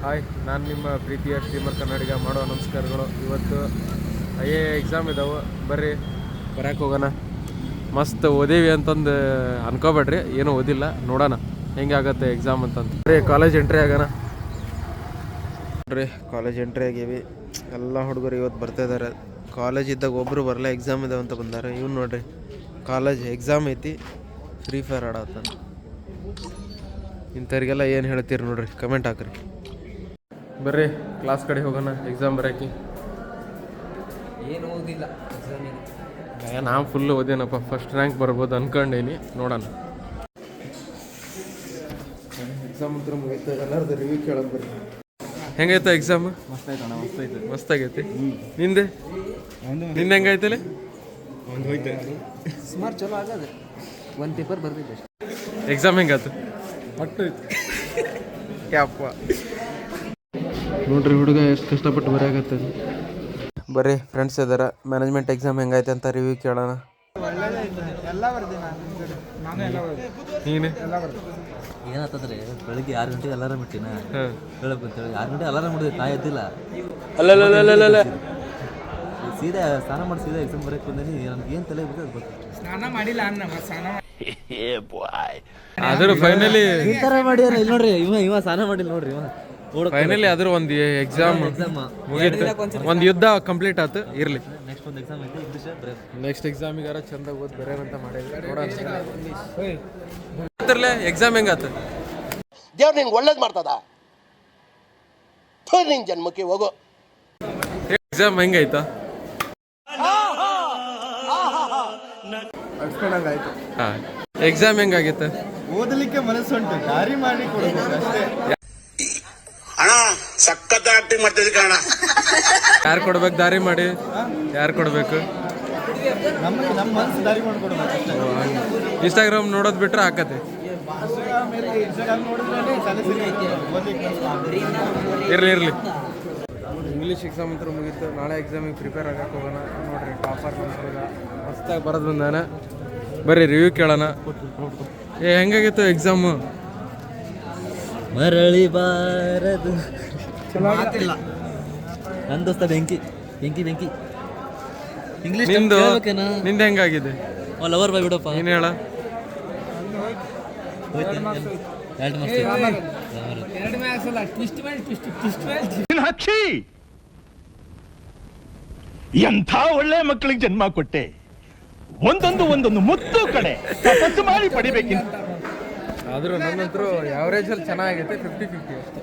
Hi, ನಾನು ನಿಮ್ಮ ಪ್ರೀತಿಯ ಸ್ಟ್ರೀಮರ್ ಕನ್ನಡಿಗ. ಮಾಡೋ ನಮಸ್ಕಾರಗಳು. ಇವತ್ತು ಎಕ್ಸಾಮ್ ಇದಾವೆ, ಬರ್ರಿ ಬರೋಕೆ ಹೋಗೋಣ. ಮಸ್ತ್ ಓದೀವಿ ಅಂತಂದು ಅನ್ಕೋಬೇಡ್ರಿ, ಏನೂ ಓದಿಲ್ಲ, ನೋಡೋಣ ಹೆಂಗಾಗತ್ತೆ ಎಕ್ಸಾಮ್ ಅಂತಂದು. ಬರ್ರಿ ಕಾಲೇಜ್ ಎಂಟ್ರಿ ಆಗೋಣ. ನೋಡ್ರಿ ಕಾಲೇಜ್ ಎಂಟ್ರಿ ಆಗೀವಿ. ಎಲ್ಲ ಹುಡುಗರು ಇವತ್ತು ಬರ್ತಾಯಿದ್ದಾರೆ. ಕಾಲೇಜ್ ಇದ್ದಾಗ ಒಬ್ಬರು ಬರಲ್ಲ, ಎಕ್ಸಾಮ್ ಇದಾವೆ ಅಂತ ಬಂದಾರೆ. ಇವ್ನು ನೋಡ್ರಿ, ಕಾಲೇಜ್ ಎಕ್ಸಾಮ್ ಐತಿ, ಫ್ರೀ ಫೈರ್ ಆಡತ್ತಾನ. ಇಂಥವ್ರಿಗೆಲ್ಲ ಏನು ಹೇಳ್ತೀರಿ ನೋಡ್ರಿ, ಕಮೆಂಟ್ ಹಾಕ್ರಿ. ಬರ್ರಿ ಕ್ಲಾಸ್ ಕಡೆ ಹೋಗೋಣ, ಎಕ್ಸಾಮ್ ಬರೋಕೆ. ಏನು ಓದಿಲ್ಲ ಎಕ್ಸಾಮಿಗೆ. ನಾನು ಫುಲ್ ಓದೇನಪ್ಪ, ಫಸ್ಟ್ ರ್ಯಾಂಕ್ ಬರ್ಬೋದು ಅನ್ಕೊಂಡೇನಿ, ನೋಡೋಣ. ಎಕ್ಸಾಮ್ ಅಂತ ಮುಗಿತು, ಎಲ್ಲರದ್ದು ರಿವ್ಯೂ ಕೇಳೋದು. ಬರ್ರಿ, ಹೆಂಗೈತೆ ಎಕ್ಸಾಮ್? ಮಸ್ತಾಯ್ತಣ್ಣ, ಮಸ್ತಾಯ್ತು. ಮಸ್ತಾಗೈತಿ. ನಿಂದೆ ಹೆಂಗೈತಲ್ಲ? ಒಂದು ಹೋಯ್ತು ಸುಮಾರು ಚಲೋ ಆಗದೆ. ಒಂದು ಪೇಪರ್ ಬರ್ತಿದ್ದೆ ಅಷ್ಟೇ. ಎಕ್ಸಾಮ್ ಹೆಂಗಾಯ್ತು? ಒಟ್ಟು ಯಪ್ಪ ನೋಡ್ರಿ, ಹುಡುಗ ಎಷ್ಟು ಕಷ್ಟಪಟ್ಟು ಬರೆಯಾಗತ್ತೆ. ಬರ್ರಿ ಫ್ರೆಂಡ್ಸ್ ಇದಾರೆ, ಮ್ಯಾನೇಜ್ಮೆಂಟ್ ಎಕ್ಸಾಮ್ ಹೆಂಗೈತೆ ಅಂತ ರಿವ್ಯೂ ಕೇಳೋಣ. ಏನಾಗ್ತದ್ರಿ, ಬೆಳಿಗ್ಗೆ 6 ಗಂಟೆಗೆ ಅಲಾರಾಮ್ ಇಟ್ಟಿನ ಹೇಳಬೇಕು ಅಂತೇಳಿ 6 ಗಂಟೆ ಅಲಾರಾಮ್ ಮಾಡಿದ್ರೆ ತಾಯಿ ಎದ್ದಿಲ್ಲ. ಅಲ್ಲ ಸೀದಾ ಸ್ನಾನ ಮಾಡಿ ಸೀದಾ ಎಕ್ಸಾಮ್ ಬರೋಕ್ಕೆ ಬಂದೀನಿ. ನನಗೆ ಏನು ತಲೆ ಬಿಟ್ಟು ಅದು ಗೊತ್ತು. ಸ್ನಾನ ಮಾಡಿಲ್ಲ ಆದರೂ ಫೈನಲಿ ಈ ಥರ ಮಾಡ್ಯಾರ. ಇಲ್ಲಿ ನೋಡ್ರಿ, ಇವ ಸ್ನಾನ ಮಾಡಿಲ್ಲ ನೋಡ್ರಿ. ಫೈನಲಿ ಆದ್ರೂ ಒಂದು ಎಕ್ಸಾಮ್ ಮುಗೀತು, ಒಂದು ಯುದ್ಧ ಕಂಪ್ಲೀಟ್ ಆಯ್ತು. ಇರಲಿ, ನೆಕ್ಸ್ಟ್ ಒಂದು ಎಕ್ಸಾಮ್ ಐತೆ, ಇಂಗ್ಲೀಷ್ ಬರೆಯೋದು. ನೆಕ್ಸ್ಟ್ ಎಕ್ಸಾಮಿಗಾರ ಚಂದ ಓದಿ ಬರೆಯೋಣಂತ ಮಾಡಿದ್ವಿ. ನೋಡೋಣ ಎಕ್ಸಾಮ್ ಹೆಂಗಾತು. ದೇವ್ರು ನಿನ್ಗೆ ಒಳ್ಳೇದು ಮಾಡ್ತದ, ನಿನ್ ಜನ್ಮಕ್ಕೆ ಹೋಗೋ. ಎಕ್ಸಾಮ್ ಹೆಂಗಾಯ್ತಾ? ಹಾಂ, ಎಕ್ಸಾಮ್ ಹೆಂಗಾಗಿತ್ತು? ಓದಲಿಕ್ಕೆ ಮನಸ್ಸುಂಟು, ದಾರಿ ಮಾಡಿ ಕೊಡಬೇಕು ಅಷ್ಟೇ. ಅಣ್ಣ ಸಖತ್ ಆಕ್ಟಿಂಗ್ ಮಾಡ್ತಿದ್ದೆ ಕಾರಣ. ಯಾರು ಕೊಡ್ಬೇಕು ದಾರಿ ಮಾಡಿ? ಯಾರು ಕೊಡ್ಬೇಕು? ನಮಗೆ ನಮ್ಮ ಮನಸ್ಸು ದಾರಿ ಮಾಡ್ಕೊಡ್ಬೇಕು ಅಷ್ಟೇ. ಇನ್ಸ್ಟಾಗ್ರಾಮ್ ನೋಡೋದು ಬಿಟ್ರೆ ಹಾಕತ್ತೆ. ಇನ್ಸ್ಟಾಗ್ರಾಮ್ ನೋಡಿದ್ರೆ ತಲೆ ಸರಿ ಇರಲಿ. ಇಂಗ್ಲೀಷ್ ಎಕ್ಸಾಮ್ ಅಂತ ಮುಗೀತು, ನಾಳೆ ಎಕ್ಸಾಮಿಗೆ ಪ್ರಿಪೇರ್ ಆಗಕ್ಕೆ ಹೋಗೋಣ. ನೋಡ್ರಿ, ಟಾಪರ್ ನಮ್ಗೆ ಮಸ್ತಾಗಿ ಬರೋದು ಬಂದಾನ. ಬರ್ರಿ ರಿವ್ಯೂ ಕೇಳೋಣ. ಹೆಂಗಾಗಿತ್ತು ಎಕ್ಸಾಮು? ಮರಳಿ ಬಾರದು ಮಾತಿಲ್ಲ. ನನ್ನ ದೋಸ್ತ ಬೆಂಕಿ ಇಂಗ್ಲೀಷ್ ನಿಂದು ಹೆಂಗಾಗಿದೆ? ಲವರ್ ಬಾಯ್ ಬಿಡಪ್ಪ, ನೀನು ಹೇಳ. ಎಂಥ ಒಳ್ಳೆ ಮಕ್ಕಳಿಗೆ ಜನ್ಮ ಕೊಟ್ಟೆ. ಒಂದೊಂದು ಮುತ್ತು ಕಡೆ ತಪಸ್ಸು ಮಾಡಿ ಪಡಿಬೇಕಿಂತ. ಆದರೂ ನನ್ನಂತರೂ ಯಾವರೇಜಲ್ಲಿ ಚೆನ್ನಾಗೈತೆ, 50-50 ಅಷ್ಟೇ.